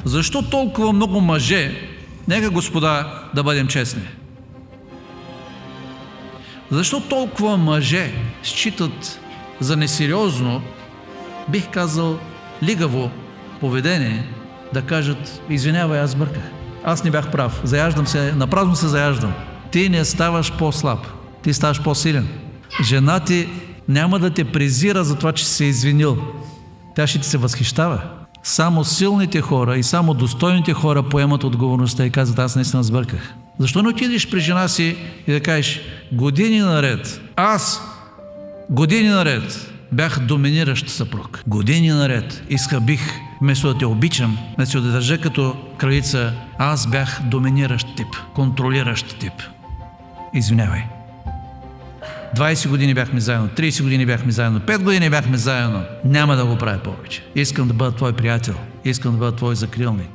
Защо толкова много мъже, нека господа да бъдем честни, защо толкова мъже считат за несериозно, бих казал лигаво поведение, да кажат: извинявай, аз бърках, аз не бях прав, заяждам се, напразно се заяждам. Ти не ставаш по-слаб, ти ставаш по-силен. Жена ти няма да те презира за това, че си се извинил. Тя ще ти се възхищава. Само силните хора и само достойните хора поемат отговорността и казват: аз наистина сбърках. Защо не отидеш при жена си и да кажеш: години наред, години наред бях доминиращ съпруг. Години наред бих, вместо да те обичам, вместо да държа като кралица, аз бях доминиращ тип, контролиращ тип. Извинявай. 20 години бяхме заедно, 30 години бяхме заедно, 5 години бяхме заедно. Няма да го правя повече. Искам да бъда твой приятел. Искам да бъда твой закрилник.